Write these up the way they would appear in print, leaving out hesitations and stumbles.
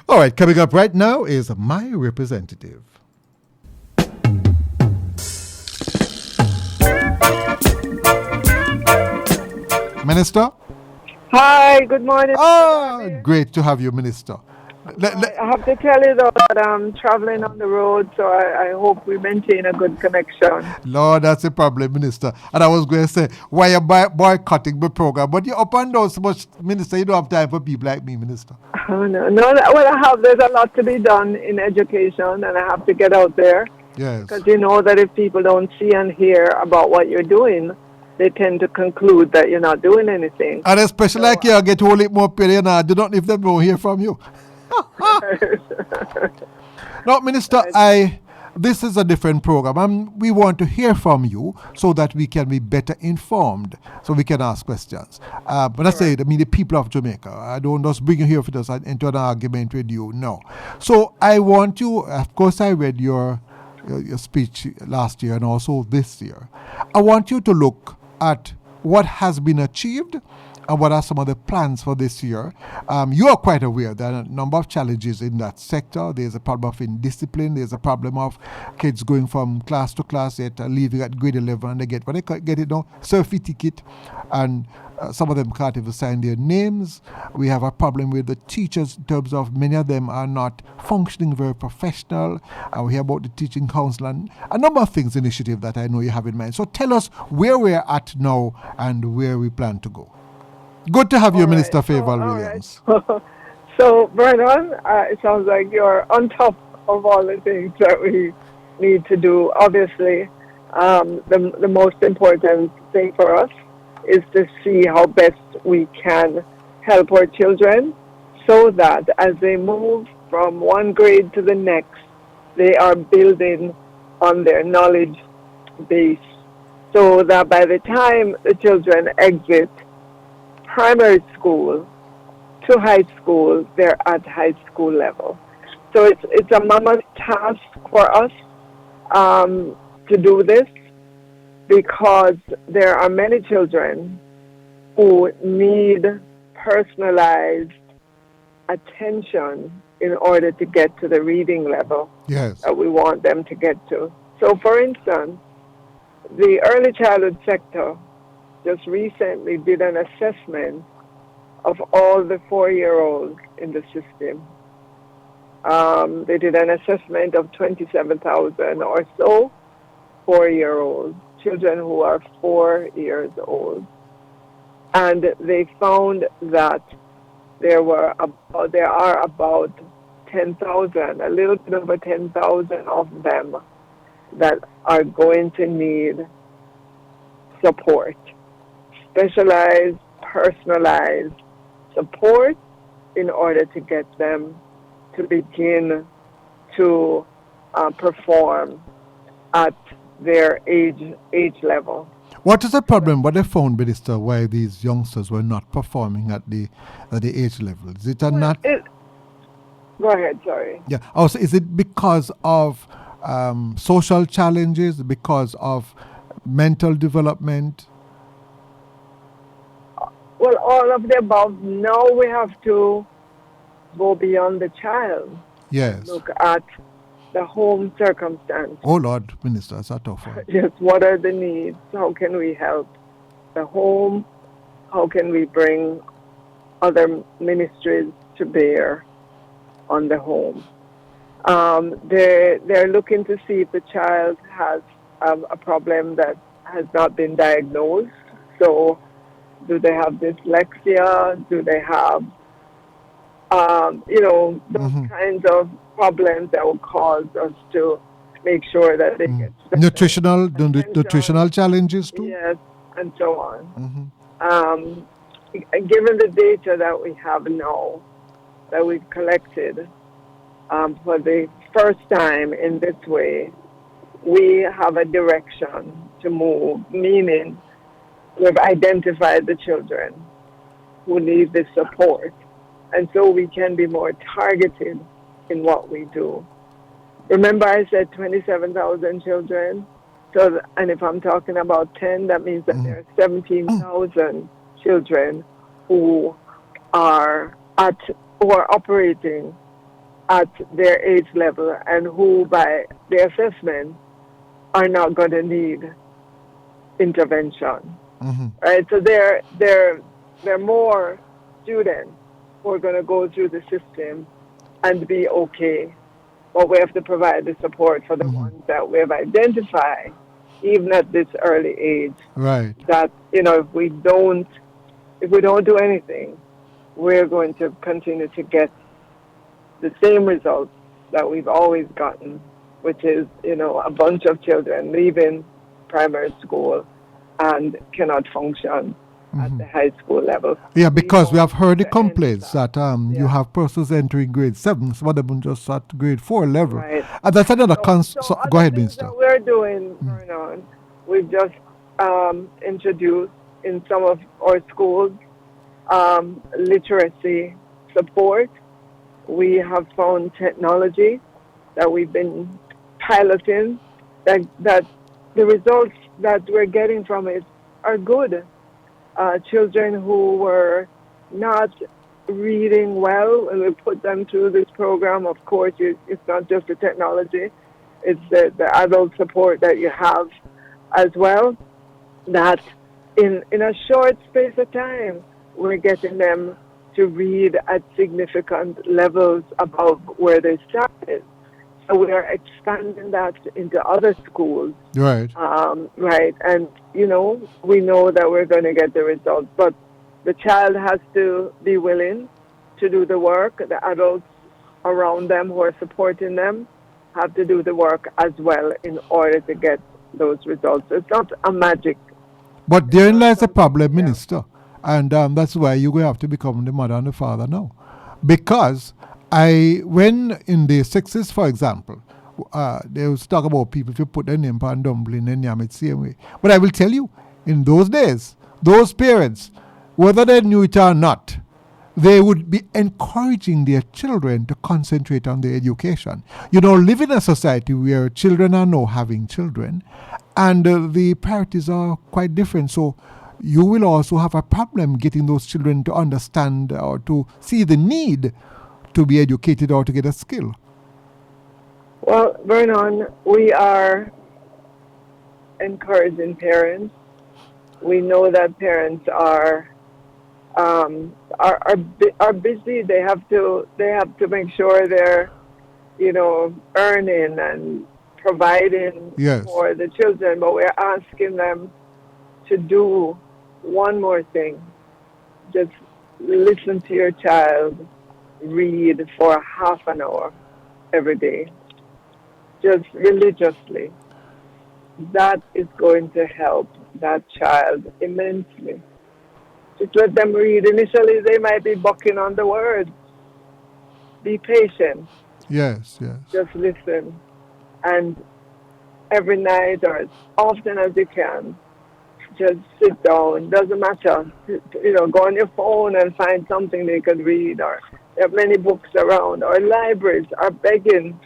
All right, coming up right now is My Representative. Minister? Hi, good morning. Great to have you, Minister. I have to tell you though that I'm traveling on the road, so I hope we maintain a good connection. Lord, that's a problem, Minister. And I was going to say, why you boycotting the program? But you're up and down so much, Minister, you don't have time for people like me, Minister. Oh, no. There's a lot to be done in education, and I have to get out there. Yes. Because you know that if people don't see and hear about what you're doing, they tend to conclude that you're not doing anything. And especially like you get whole lot more pay, and I do not if them don't hear from you. Now, Minister, this is a different program, and we want to hear from you so that we can be better informed, so we can ask questions. But I say, the people of Jamaica. I don't just bring you here for us into an argument with you. No. So I want you. Of course, I read your speech last year and also this year. I want you to look at what has been achieved and what are some of the plans for this year. You are quite aware there are a number of challenges in that sector. There's a problem of indiscipline. There's a problem of kids going from class to class, yet leaving at grade 11, and they get it now, certificate, and some of them can't even sign their names. We have a problem with the teachers in terms of many of them are not functioning very professional. We hear about the teaching council and a number of things, initiative that I know you have in mind. So tell us where we're at now and where we plan to go. Good to have you, Minister Fayval Williams. Right. So, Vernon, it sounds like you're on top of all the things that we need to do. Obviously, the most important thing for us is to see how best we can help our children so that as they move from one grade to the next, they are building on their knowledge base so that by the time the children exit primary school to high school, they're at high school level. So it's a mama's task for us to do this, because there are many children who need personalized attention in order to get to the reading level that we want them to get to. So, for instance, the early childhood sector just recently did an assessment of all the 4-year-olds in the system. They did an assessment of 27,000 or so 4-year-olds, children who are 4 years old. And they found that there are about 10,000, a little bit over 10,000 of them that are going to need support. Specialized, personalized support in order to get them to begin to perform at their age level. What is the problem? What they found, Minister, why these youngsters were not performing at the age level? Is it not? Go ahead, sorry. Yeah. Also, is it because of social challenges, because of mental development? Well, all of the above. Now we have to go beyond the child. Yes. Look at the home circumstance. Oh, Lord, Minister, that's a tough one. Yes, what are the needs? How can we help the home? How can we bring other ministries to bear on the home? They're looking to see if the child has a problem that has not been diagnosed. So, do they have dyslexia? Do they have, those kinds of problems that will cause us to make sure that they get nutritional challenges too? Yes, and so on. Given the data that we have now, that we've collected for the first time in this way, we have a direction to move, meaning we've identified the children who need this support. And so we can be more targeted in what we do. Remember I said 27,000 children? And if I'm talking about 10, that means that there are 17,000 children who are operating at their age level and who, by the assessment, are not going to need intervention. Right? So there are more students who are going to go through the system and be okay. But we have to provide the support for the ones that we have identified, even at this early age. Right. That, if we don't do anything, we're going to continue to get the same results that we've always gotten, which is, a bunch of children leaving primary school and cannot function at the high school level. Yeah, because we have heard the complaints that you have persons entering grade 7, some of them just at grade 4 level. Right. And that's another go ahead, Minister. That we're doing, Vernon, we've just introduced in some of our schools literacy support. We have found technology that we've been piloting that the results that we're getting from it are good. Children who were not reading well, and we put them through this program. Of course, it's not just the technology, it's the adult support that you have as well, that in a short space of time, we're getting them to read at significant levels above where they started. So we are expanding that into other schools. Right. Right. And, we know that we're going to get the results. But the child has to be willing to do the work. The adults around them who are supporting them have to do the work as well in order to get those results. It's not a magic. But therein lies the problem, Minister. And that's why you're going to have to become the mother and the father now. Because when in the 60s, for example, they was talk about people if you put their name on dumpling and yam it same way. But I will tell you, in those days, those parents, whether they knew it or not, they would be encouraging their children to concentrate on their education. Live in a society where children are now having children, and the priorities are quite different. So you will also have a problem getting those children to understand or to see the need to be educated or to get a skill. Well, Vernon, we are encouraging parents. We know that parents are busy. They have to make sure they're earning and providing for the children. But we're asking them to do one more thing. Just listen to your child read for half an hour every day, just religiously. That is going to help that child immensely. Just let them read. Initially, they might be bucking on the words. Be patient. Yes. Just listen. And every night or as often as you can, just sit down. Doesn't matter. Go on your phone and find something they could read. Or there are many books around. Or libraries are begging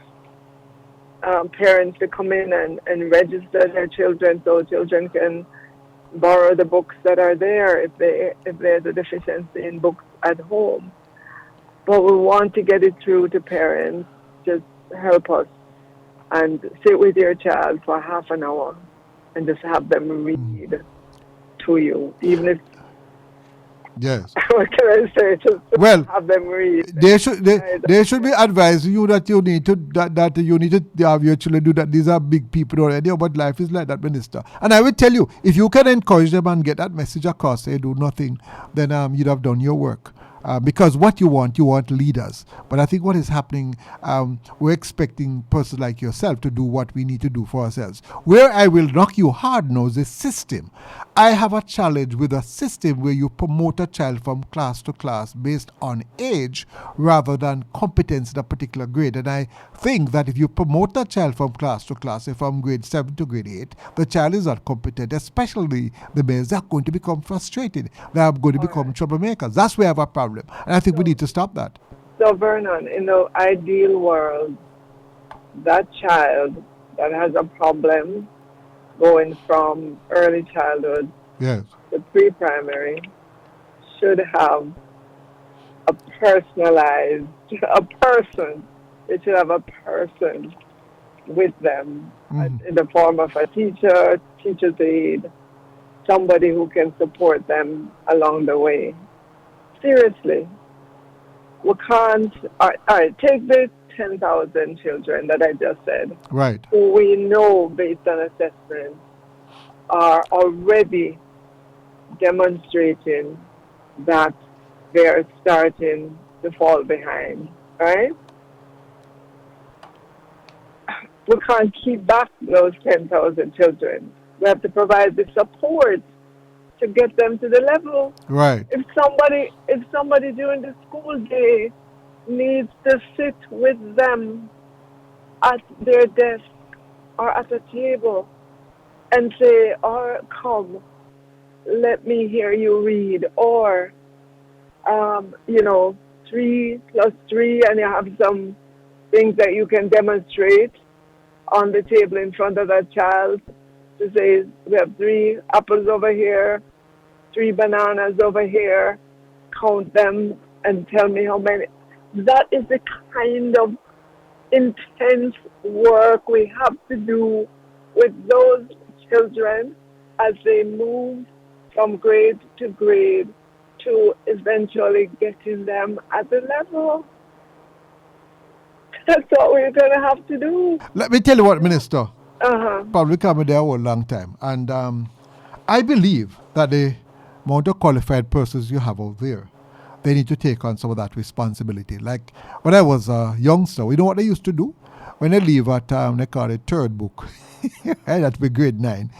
parents to come in and register their children so children can borrow the books that are there if there's a deficiency in books at home. But we want to get it through to parents. Just help us and sit with your child for half an hour and just have them read to you, even if. Yes. What can I say? Just have them read. They should be advising you that you need to have your children do that. These are big people already, but life is like that, Minister. And I will tell you, if you can encourage them and get that message across, they do nothing, then you'd have done your work. Because what you want leaders. But I think what is happening, we're expecting persons like yourself to do what we need to do for ourselves. Where I will knock you hard now is the system. I have a challenge with a system where you promote a child from class to class based on age rather than competence in a particular grade. And I think that if you promote a child from class to class, say from grade 7 to grade 8, the child is not competent, especially the males. They're going to become frustrated. They're going to become troublemakers. That's where I have a problem. And I think we need to stop that. So, Vernon, in the ideal world, that child that has a problem going from early childhood to pre-primary should have a person they should have a person with them in the form of a teacher, teacher's aide, somebody who can support them along the way. Seriously. We can't, all right, take the 10,000 children that I just said. Right. Who we know, based on assessment, are already demonstrating that they are starting to fall behind, right? We can't keep back those 10,000 children. We have to provide the support to get them to the level. Right. If somebody during the school day needs to sit with them at their desk or at a table and say, or come, let me hear you read, or 3 plus 3, and you have some things that you can demonstrate on the table in front of that child to say, we have 3 apples over here, 3 bananas over here, count them and tell me how many. That is the kind of intense work we have to do with those children as they move from grade to grade to eventually getting them at the level. That's what we're going to have to do. Let me tell you what, Minister. Probably coming there for a long time. And I believe that the amount of qualified persons you have out there, they need to take on some of that responsibility. Like when I was a youngster, you know what they used to do? When they leave at, they call it third book. That'd be grade 9.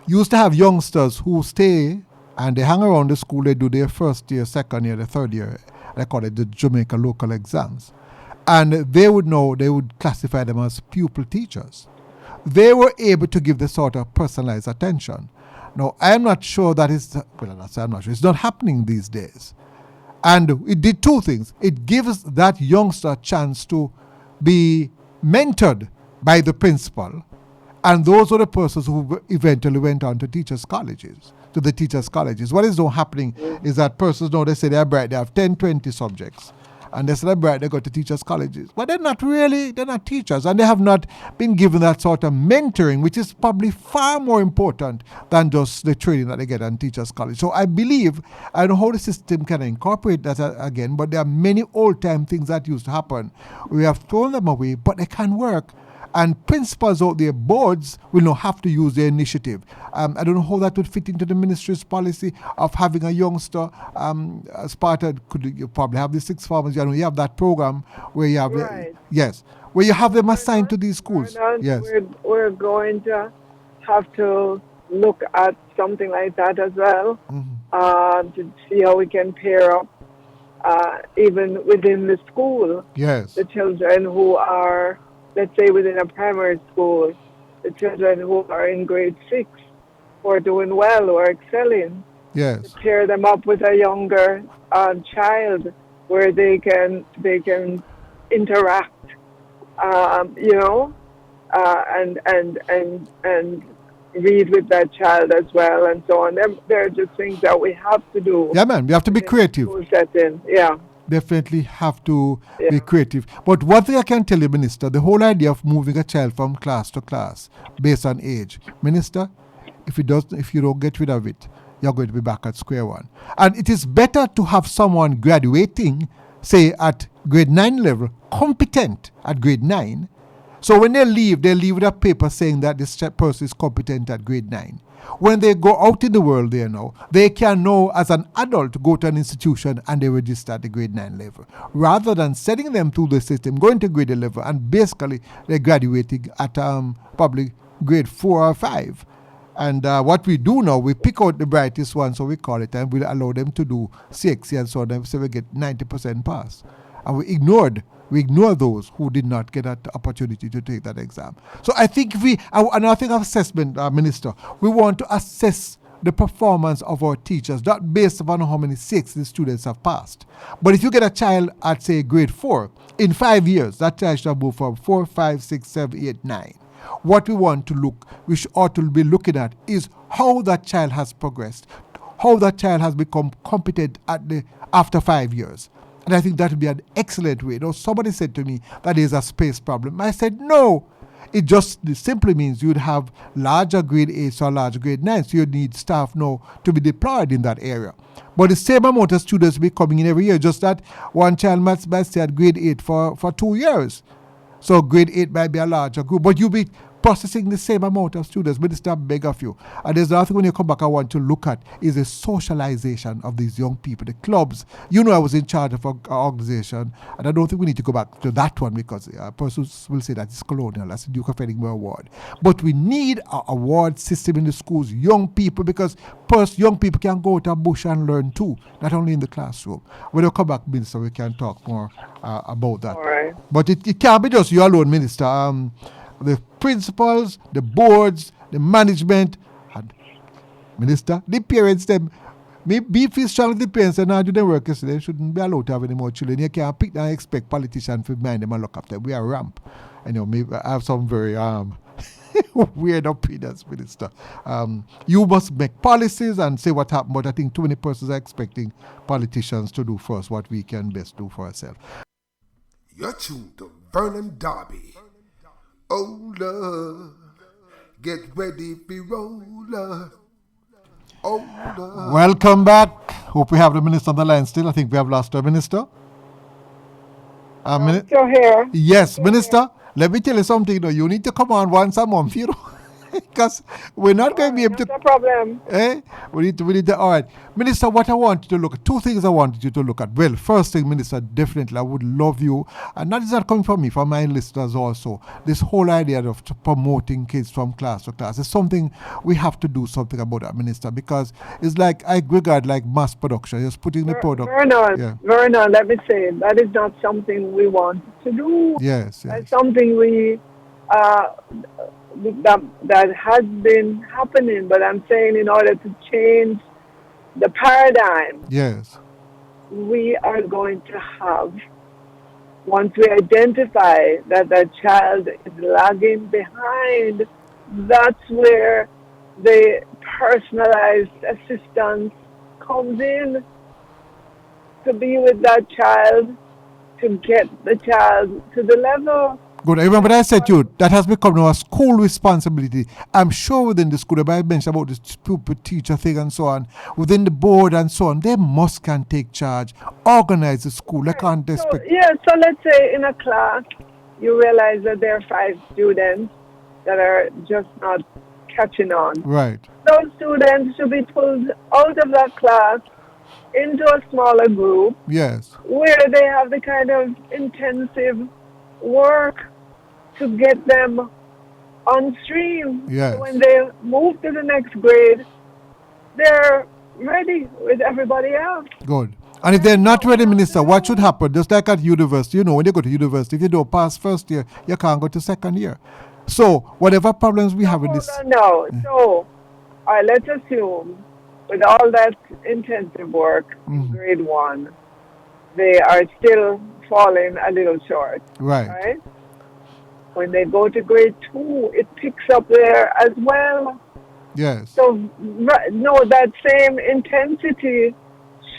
Used to have youngsters who stay and they hang around the school. They do their first year, second year, the third year. They call it the Jamaica local exams. And they would classify them as pupil teachers. They were able to give this sort of personalized attention. Now, I'm not sure that is, I'm not sure. It's not happening these days. And it did 2 things. It gives that youngster a chance to be mentored by the principal. And those are the persons who eventually went on to teachers' colleges, What is not happening is that persons know they say they're bright, they have 10, 20 subjects. And they say they're bright, they go to teachers' colleges. But they're not teachers. And they have not been given that sort of mentoring, which is probably far more important than just the training that they get on teachers' college. So I believe, I don't know how the system can incorporate that again, but there are many old-time things that used to happen. We have thrown them away, but they can work. And principals out there, boards, will not have to use their initiative. I don't know how that would fit into the ministry's policy of having a youngster as part of, you probably have the 6 farmers, you have that program where you have, where you have them assigned to these schools. Yes. We're going to have to look at something like that as well, to see how we can pair up, even within the school, the children who are, let's say within a primary school, the children who are in grade 6, who are doing well, who are excelling. Yes. To pair them up with a younger child where they can interact, and read with that child as well, and so on. There are just things that we have to do. Yeah, man, we have to be creative. Setting. Yeah. Definitely have to be creative. But one thing I can tell you, Minister, the whole idea of moving a child from class to class based on age, Minister, if you don't get rid of it, you're going to be back at square one. And it is better to have someone graduating, say at grade 9 level, competent at grade 9. So when they leave with a paper saying that this person is competent at grade 9. When they go out in the world they can know as an adult go to an institution and they register at the grade 9 level. Rather than sending them through the system, going to grade 11 and basically they're graduating at probably grade 4 or 5. And what we do now, we pick out the brightest ones, so we call it, and we'll allow them to do CXC and so on, so we get 90% pass. And we ignore those who did not get that opportunity to take that exam. So I think another thing of assessment, Minister, we want to assess the performance of our teachers, not based upon how many 6 the students have passed. But if you get a child at, say, grade 4, in 5 years, that child shall move from 4, 5, 6, 7, 8, 9. What we ought to be looking at is how that child has progressed, how that child has become competent after 5 years. And I think that would be an excellent way. Somebody said to me that is a space problem. I said, no. It just simply means you'd have larger grade 8s or larger grade 9s. So you'd need staff now to be deployed in that area. But the same amount of students will be coming in every year, just that one child might stay at grade 8 for 2 years. So grade 8 might be a larger group, but you'll be processing the same amount of students. Minister, I beg of you. And there's another thing when you come back I want to look at is the socialization of these young people, the clubs. I was in charge of an organization, and I don't think we need to go back to that one because a person will say that it's colonial. That's the Duke of Edinburgh Award. But we need an award system in the schools, young people, because first, young people can go to a bush and learn too, not only in the classroom. When you come back, Minister, we can talk more about that. All right. But it can't be just you alone, Minister. The principals, the boards, the management, and Minister, the parents, them. Be feel strong with the parents and now do their work yesterday. They shouldn't be allowed to have any more children. You can't pick and expect politicians to mind them and look after them. We are ramp. Maybe I have some very weird opinions, Minister. You must make policies and say what happened, but I think too many persons are expecting politicians to do first what we can best do for ourselves. You're tuned to Vernon Derby. Oh, love, get ready for roller. Oh, love. Welcome back. Hope we have the minister on the line still. I think we have lost our minister. Still here. Yes, Minister. Let me tell you something. You need to come on once a month, because we're not going to be able to. No problem. We need to. All right, Minister. What I want you to look at, 2 things I wanted you to look at. Well, first thing, Minister, definitely I would love you, and that is not coming from me, from my listeners also. This whole idea of promoting kids from class to class is something we have to do something about that, Minister, because it's like I regard like mass production. Just putting the product. Vernon, let me say that is not something we want to do. Yes. It's something we. That has been happening, but I'm saying in order to change the paradigm, yes, we are going to have, once we identify that the child is lagging behind, that's where the personalized assistance comes in, to be with that child, to get the child to the level. Good. I remember I said to you, that has become now a school responsibility. I'm sure within the school, I mentioned about the pupil teacher thing and so on, within the board and so on, they can take charge, organize the school. They can't expect. So let's say in a class, you realize that there are 5 students that are just not catching on. Right. Those students should be pulled out of that class into a smaller group. Yes. Where they have the kind of intensive work to get them on stream. Yes. So when they move to the next grade, they're ready with everybody else. Good. And if they're not ready, Minister, what should happen? Just like at university, when you go to university, if you don't pass first year, you can't go to second year. So whatever problems we have in this. No. So let's assume with all that intensive work in grade 1, they are still falling a little short. Right. When they go to grade 2, it picks up there as well. Yes. So, that same intensity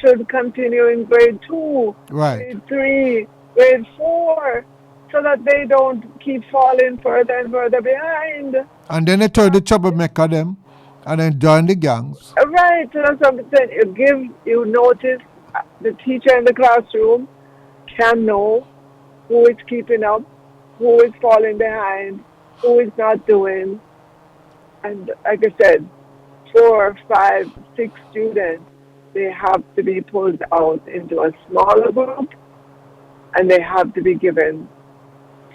should continue in grade 2, right. grade 3, grade 4, so that they don't keep falling further and further behind. And then they turn the troublemaker them, and then join the gangs. Right. So that's what I'm saying. You notice the teacher in the classroom can know who is keeping up, who is falling behind, who is not doing. And like I said, 4, 5, 6 students, they have to be pulled out into a smaller group, and they have to be given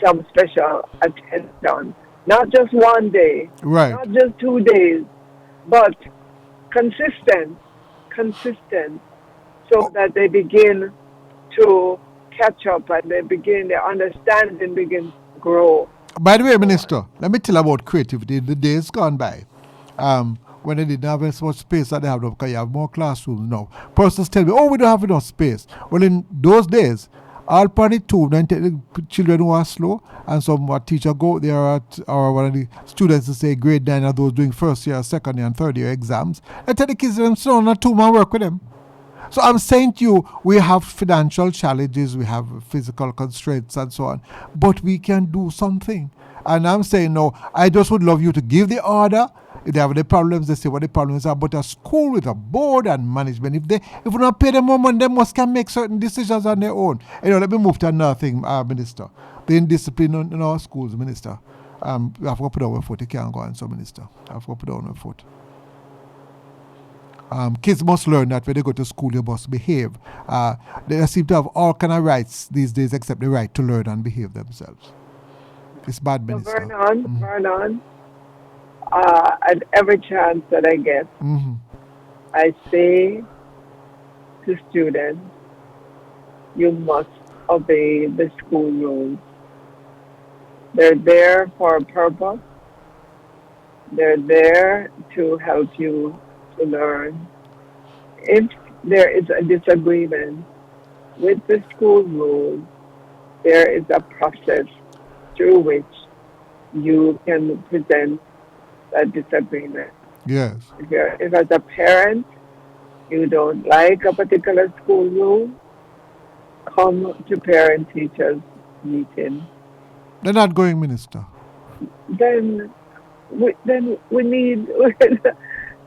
some special attention. Not just one day, right. Not just 2 days, but consistent, so that they begin to catch up and their understanding begins to grow. By the way, Minister, let me tell you about creativity. The days gone by, when they didn't have as much space that they have now, because you have more classrooms now. Persons tell me, we don't have enough space. Well, in those days, I'll probably the children who are slow, and some teacher go there or one of the students to say grade 9 are those doing first year, second year, and third year exams. I tell the kids them slow, not 2 man work with them. So I'm saying to you, we have financial challenges, we have physical constraints and so on, but we can do something. And I'm saying, no, I just would love you to give the order. If they have any problems, they say what the problems are. But a school with a board and management, if we don't pay them more money, they must can make certain decisions on their own. Let me move to another thing, Minister. The indiscipline in our schools, Minister. We have to put down our foot. You can't go on, so Minister. I have to put down our foot. Kids must learn that when they go to school, they must behave. They seem to have all kind of rights these days except the right to learn and behave themselves. It's bad, Minister. Vernon, at every chance that I get, I say to students, you must obey the school rules. They're there for a purpose. They're there to help you to learn. If there is a disagreement with the school rules, there is a process through which you can present a disagreement. Yes. If as a parent you don't like a particular school rule, come to parent-teachers meeting. They're not going, Minister. Then we need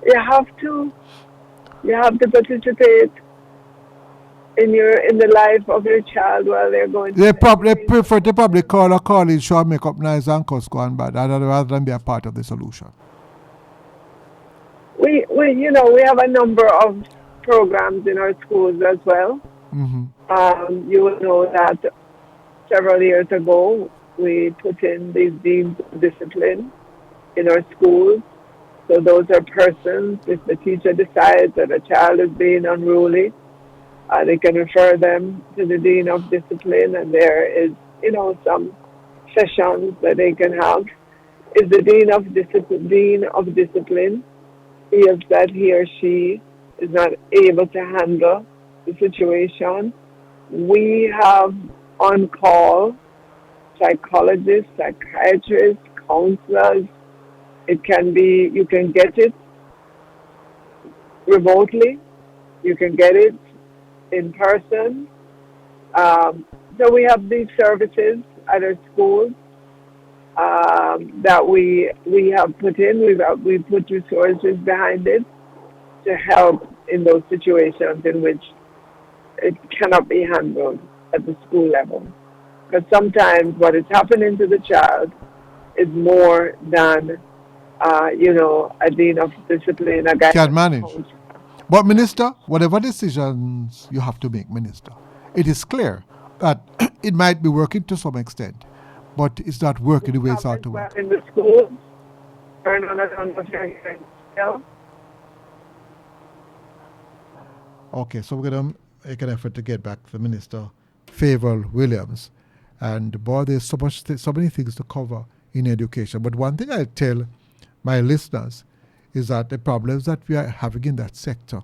you have to participate in the life of your child while they're going. They probably call a college show, make up nice and cuss go on bad, rather than be a part of the solution. We have a number of programs in our schools as well. You will know that several years ago we put in these deans of discipline in our schools. So those are persons, if the teacher decides that a child is being unruly, they can refer them to the dean of discipline, and there is, some sessions that they can have. If the dean of discipline feels that he or she is not able to handle the situation, we have on call psychologists, psychiatrists, counselors. It can be, you can get it remotely, you can get it in person. So we have these services at our schools that we have put in. We put resources behind it to help in those situations in which it cannot be handled at the school level. Because sometimes what is happening to the child is more than a dean of discipline, a guy can manage. But Minister, whatever decisions you have to make, Minister, it is clear that it might be working to some extent, but it's not working the way it's ought to work. In the schools, turn on it on the Okay, so we're going to make an effort to get back to the Minister Fayval Williams. And boy, there's so many things to cover in education. But one thing I tell my listeners is that the problems that we are having in that sector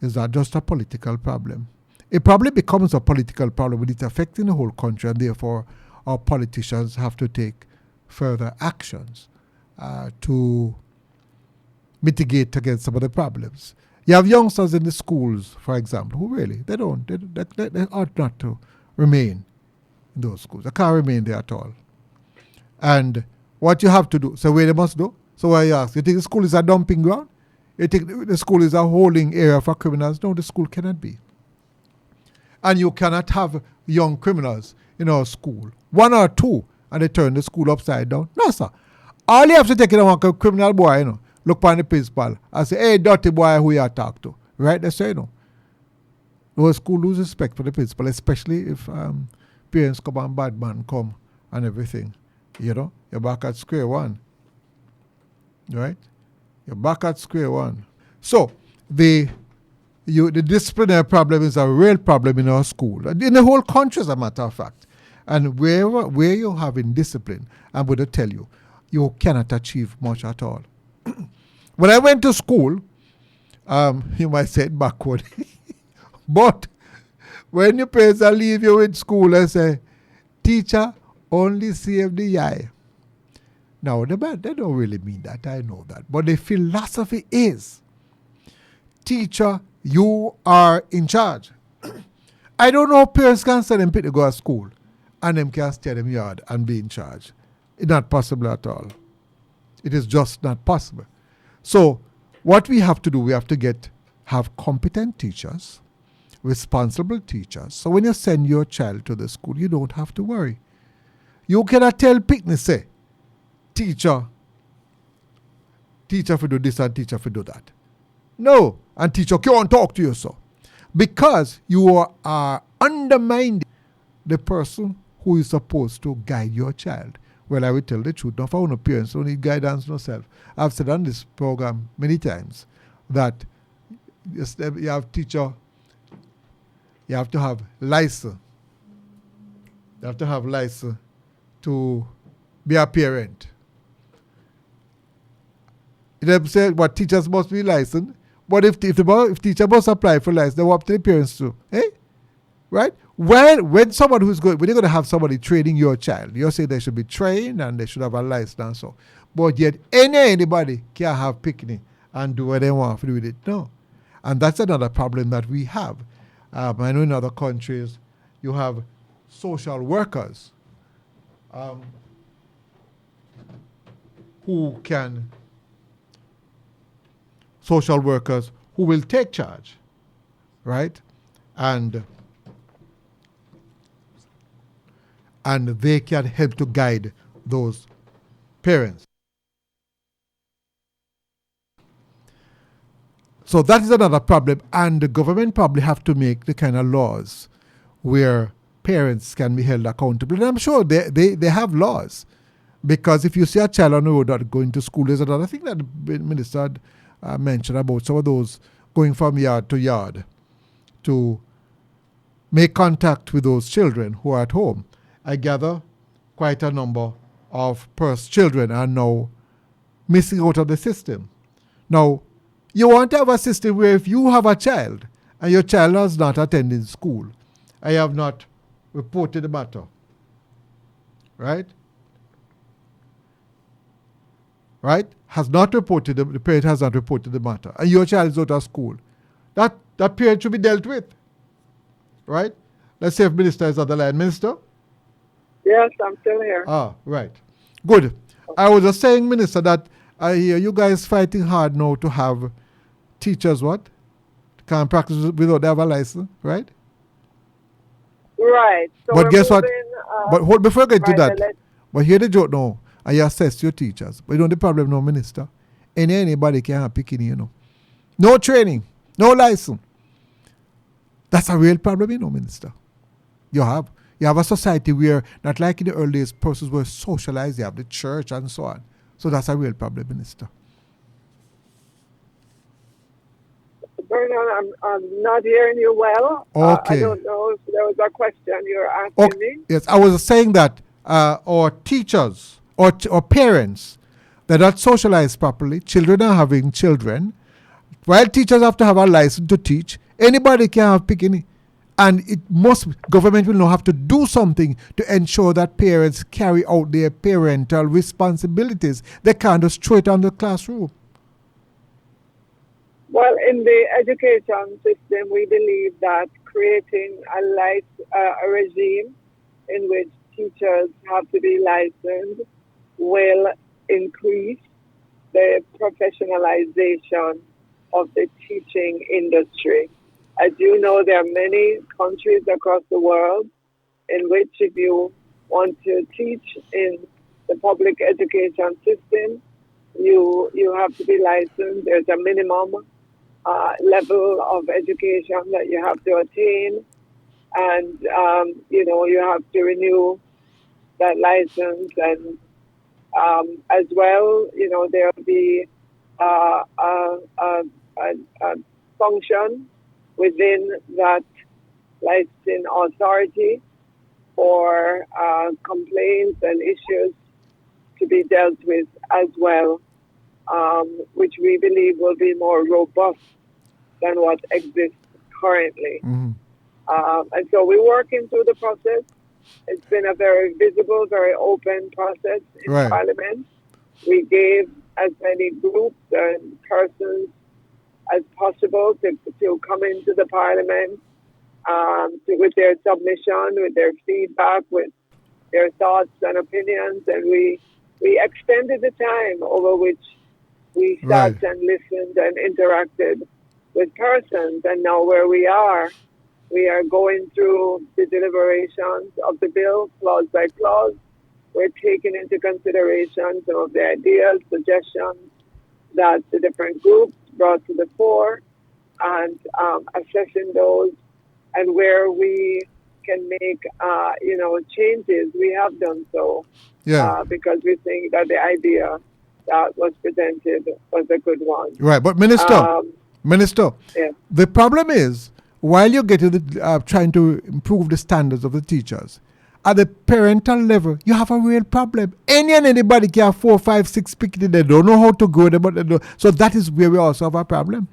is not just a political problem. It probably becomes a political problem when it's affecting the whole country, and therefore our politicians have to take further actions to mitigate against some of the problems. You have youngsters in the schools, for example, who really, they ought not to remain in those schools. They can't remain there at all. And what you have to do, so where they must do? So why you ask, you think the school is a dumping ground? You think the school is a holding area for criminals? No, the school cannot be. And you cannot have young criminals in our school. One or two, and they turn the school upside down. No, sir. All you have to take in a criminal boy, look upon the principal and say, hey, dirty boy, who you talk to? Right? They say, the school lose respect for the principal, especially if parents come and bad man come and everything. You're back at square one. Right? You're back at square one. So, the disciplinary problem is a real problem in our school. In the whole country, as a matter of fact. And where you're having discipline, I'm going to tell you, you cannot achieve much at all. When I went to school, you might say it backward. But when your parents leave you in school and say, teacher, only save the eye. Now, they don't really mean that. I know that. But the philosophy is, teacher You are in charge. I don't know parents can send them to go to school and them can stay in them yard and be in charge. It's not possible at all. It is just not possible. So what we have to do, we have to have competent teachers, responsible teachers. So when you send your child to the school, you don't have to worry. You cannot tell picnic, say, teacher for do this and teacher for do that. No, and teacher can't talk to you so. Because you are undermining the person who is supposed to guide your child. Well, I will tell the truth. Not for no parents don't need guidance themselves. I've said on this program many times that you have teacher, you have to have license. You have to have license to be a parent. They say what teachers must be licensed. But if teacher must apply for license, they're up to the parents too. Eh? Right? When you're going to have somebody training your child, you say they should be trained and they should have a license and so. But yet anybody can have picnic and do what they want to do with it. No. And that's another problem that we have. I know in other countries you have social workers who will take charge, right? And they can help to guide those parents. So that is another problem, and the government probably have to make the kind of laws where parents can be held accountable. And I'm sure they have laws, because if you see a child on the road not going to school, there's another thing that the minister had mentioned about some of those going from yard to yard to make contact with those children who are at home. I gather quite a number of children are now missing out of the system. Now, you want to have a system where if you have a child and your child has not attended school, I have not reported the matter, right? Right? The parent has not reported the matter, and your child is out of school. That parent should be dealt with, right? Let's see if Minister is on the line. Minister? Yes, I'm still here. Right. Good. I was just saying, Minister, that I hear you guys fighting hard now to have teachers can't practice without they have a license, right? Right. So but guess what? But before I get to that, but hear the joke now. And you assess your teachers. But you know the problem now, Minister. Anybody can have picking, you know. No training, no license. That's a real problem, you know, Minister. You have a society where, not like in the early days, persons were socialized. You have the church and so on. So that's a real problem, Minister. Vernon, I'm not hearing you well. Okay. I don't know if there was a question you were asking me. Yes, I was saying that our teachers or parents, they're not socialized properly. Children are having children. While teachers have to have a license to teach, anybody can have picking. And government will now have to do something to ensure that parents carry out their parental responsibilities. They can't just throw it on the classroom. Well, in the education system, we believe that creating a regime in which teachers have to be licensed will increase the professionalization of the teaching industry. As you know, there are many countries across the world in which if you want to teach in the public education system, you have to be licensed. There's a minimum level of education that you have to attain. And, you have to renew that license. And as well, there will be a function within that licensing authority for complaints and issues to be dealt with as well, which we believe will be more robust than what exists currently. Mm-hmm. And so we're working through the process. It's been a very visible, very open process in Parliament. We gave as many groups and persons as possible to come into the Parliament with their submission, with their feedback, with their thoughts and opinions, and we extended the time over which we sat and listened and interacted with persons. And now where we are going through the deliberations of the bill, clause by clause. We're taking into consideration some of the ideas, suggestions that the different groups brought to the fore, and assessing those, and where we can make, changes. We have done so because we think that the idea that was presented was a good one. Right, but Minister, the problem is, while you're getting trying to improve the standards of the teachers, at the parental level, you have a real problem. Anybody can have 4, 5, 6 picking. They don't know how to grow them, but they don't. So that is where we also have a problem.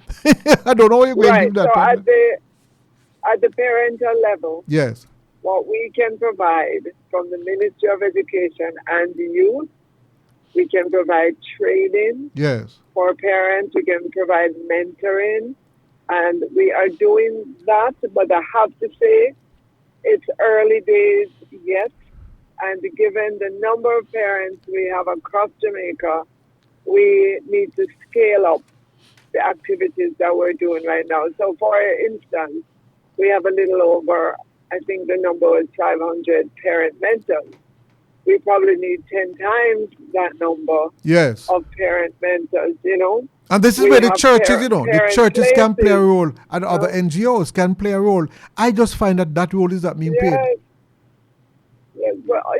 I don't know how you're going to do that. So at the parental level, yes, what we can provide from the Ministry of Education and the youth, we can provide training for parents. We can provide mentoring, and we are doing that. But I have to say, it's early days yet, and given the number of parents we have across Jamaica, we need to scale up the activities that we're doing right now. So, for instance, we have a little over, I think the number is 500 parent mentors. We probably need 10 times that number of parent mentors, And this is where the churches, the churches can play a role, and other NGOs can play a role. I just find that role is not being played.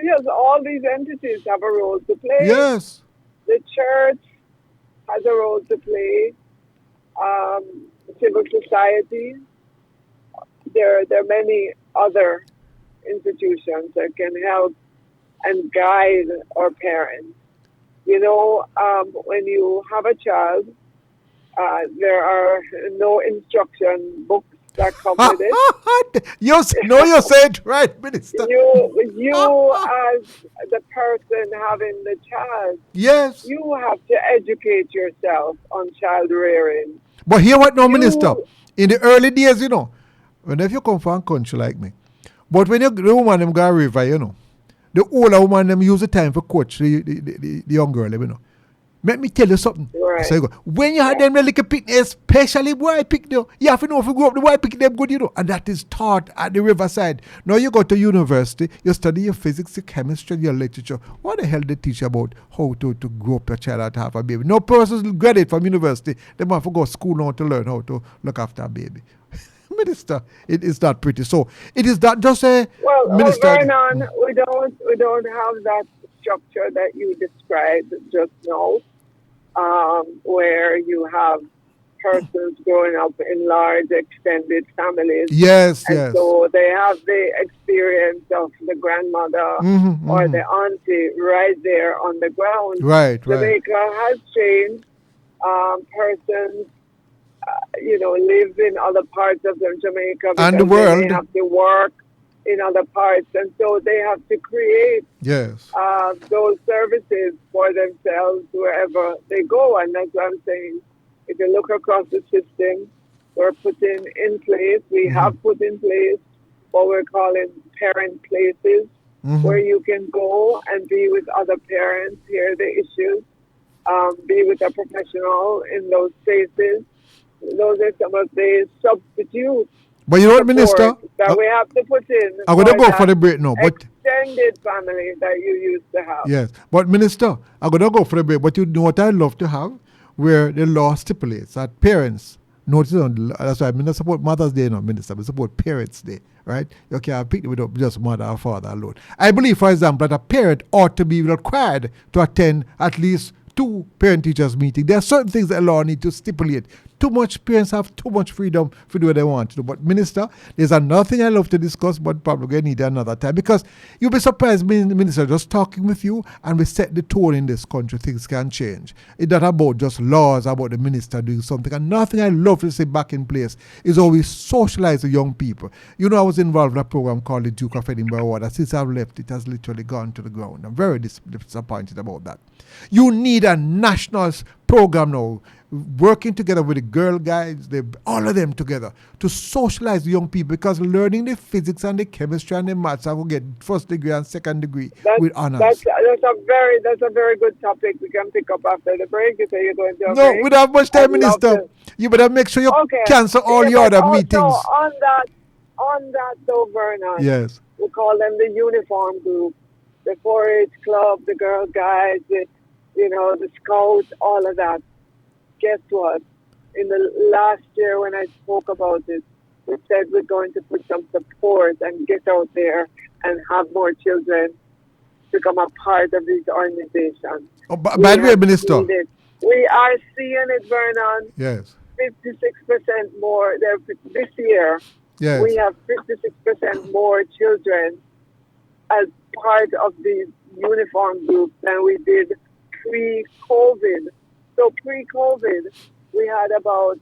Yes, all these entities have a role to play. Yes. The church has a role to play. Civil society. There are many other institutions that can help and guide our parents. When you have a child, there are no instruction books that come with it. You say it right, Minister. You as the person having the child, you have to educate yourself on child rearing. But hear what now, Minister? In the early days, whenever you come from a country like me, but when the woman them go a river, the older woman them use the time for coach the young girl, Let me tell you something. Right. So when you have them little picnic, especially boy picnic, you have to know if you grow up the boy picnic them good, and that is taught at the riverside. Now you go to university, you study your physics, your chemistry, your literature. What the hell they teach about how to grow up your child and to have a baby? No person graduate from university, they must go to school now to learn how to look after a baby. Minister, it is not pretty. So it is not just a minister. Vernon, we don't have that structure that you described just now, where you have persons growing up in large extended families. Yes. So they have the experience of the grandmother or the auntie right there on the ground. Right. Jamaica has changed. Persons live in other parts of Jamaica and the world. They have to work in other parts, and so they have to create those services for themselves wherever they go. And that's what I'm saying. If you look across the system, we're putting in place, we have put in place what we're calling parent places, where you can go and be with other parents, hear the issues, be with a professional in those spaces. Those are some of the substitutes. But you know what, Minister? That we have to put in. I'm going to go for the break now. But extended family that you used to have. Yes. But, Minister, I'm going to go for the break. But you know what I love to have? Where the law stipulates that parents, notice that's why I mean, I support Mother's Day, not Minister, I support Parents' Day, right? You can't pick it without just mother or father alone. I believe, for example, that a parent ought to be required to attend at least 2 parent-teachers meetings. There are certain things that the law need to stipulate. Too much parents have too much freedom to do what they want to do. But, Minister, there's another thing I love to discuss, but probably going to need another time. Because you'll be surprised, Minister, just talking with you, and we set the tone in this country, things can change. It's not about just laws, about the minister doing something. And nothing I love to see back in place is always socialize the young people. I was involved in a program called the Duke of Edinburgh Award. And since I've left, it has literally gone to the ground. I'm very disappointed about that. You need a national program now, working together with the girl guides, all of them together to socialize the young people, because learning the physics and the chemistry and the maths, I will get first degree and second degree with honors. That's a very good topic. We can pick up after the break. You say you're going to No, we don't have much time, Minister. You better make sure you cancel all your other meetings. On that though, Vernon. Yes. We call them the uniform group, the 4-H club, the Girl Guides, the Scouts, all of that. Guess what? In the last year when I spoke about it, we said we're going to put some support and get out there and have more children become a part of these organizations. Oh, by the way, Minister. We are seeing it, Vernon. Yes. 56% more this year. Yes. We have 56% more children as part of these uniform groups than we did pre-COVID. So pre-COVID, we had about,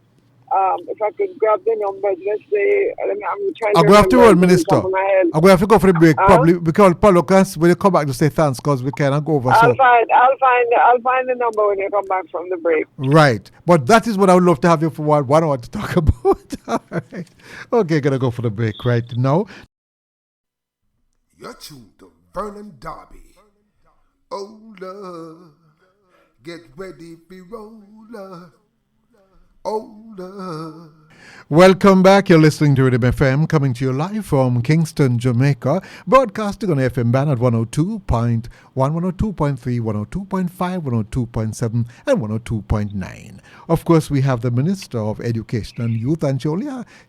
if I could grab the numbers, let's say, I'm trying to have to run, Minister. I'm going to have to go for the break. Probably because Paulo will come back to say thanks because we cannot go over. I'll find the number when you come back from the break. Right. But that is what I would love to have you for 1 hour to talk about. All right. Okay, going to go for the break right now. You're tuned to Vernon Derby. Oh, love. Get ready for roller. Oh, love. Welcome back. You're listening to Rhythm FM, coming to you live from Kingston, Jamaica, broadcasting on FM band at 102.1, 102.3, 102.5, 102.7, and 102.9. Of course, we have the Minister of Education and Youth, and she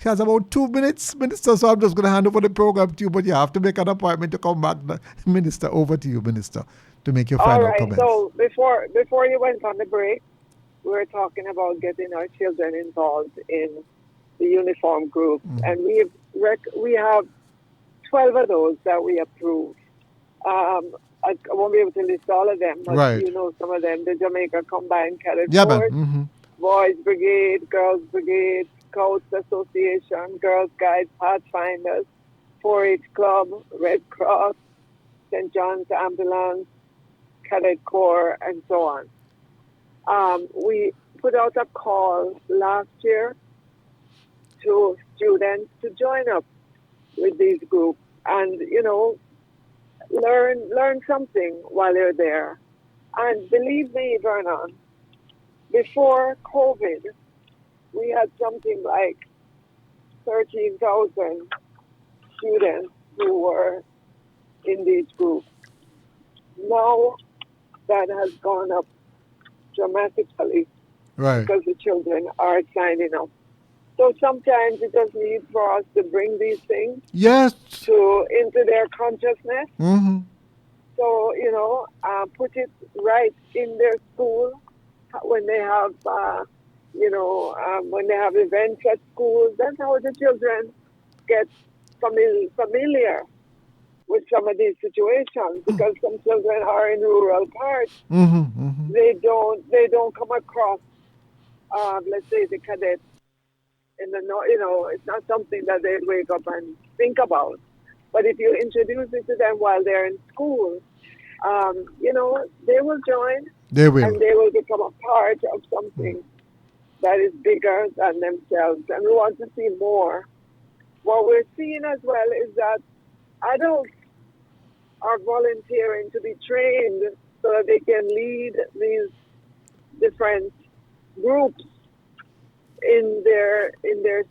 has about 2 minutes, Minister, so I'm just going to hand over the program to you, but you have to make an appointment to come back. Minister, over to you, Minister, to make your final comments. So before you went on the break, we were talking about getting our children involved in the uniform group, and we have 12 of those that we approved. I won't be able to list all of them, but you know some of them: the Jamaica Combined Cadet Force, Boys Brigade, Girls Brigade, Scouts Association, Girls Guides, Pathfinders, 4-H Club, Red Cross, St. John's Ambulance, Cadet Corps, and so on. We put out a call last year to students to join up with these groups and, learn something while they're there. And believe me, Vernon, before COVID, we had something like 13,000 students who were in these groups. Now that has gone up dramatically because the children are signing up. So sometimes it does need for us to bring these things into their consciousness. So, put it right in their school when they have, when they have events at school. That's how the children get familiar with some of these situations, because some children are in rural parts. They don't come across, let's say, the cadets. It's not something that they wake up and think about. But if you introduce it to them while they're in school, they will join. They will. And they will become a part of something that is bigger than themselves. And we want to see more. What we're seeing as well is that adults are volunteering to be trained so that they can lead these different groups in their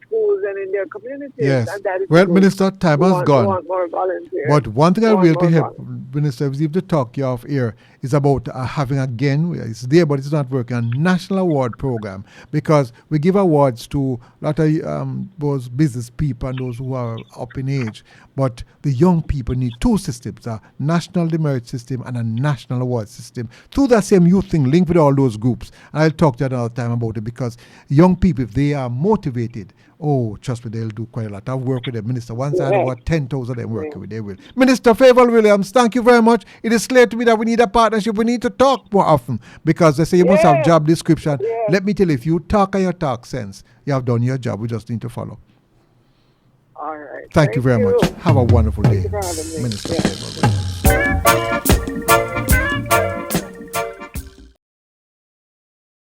schools and in their communities. Yes. And that is Minister, time has gone. We want more volunteers. But one thing I will to help, Minister, if you to talk you off here, is about having again, it's there but it's not working, a national award program, because we give awards to a lot of those business people and those who are up in age. But the young people need two systems, a national demerit system and a national award system. Through that same youth thing, linked with all those groups. And I'll talk to you another time about it, because young people, if they are motivated, trust me, they'll do quite a lot. I've worked with them, Minister. Once I had over 10,000 of them working with, they will. Minister Fayval Williams, thank you very much. It is clear to me that we need a partnership. We need to talk more often, because they say you must have job description. Let me tell you, if you talk and you talk sense, you have done your job. We just need to follow. All right. Thank you very much. Have a wonderful day, Minister Fayval Williams.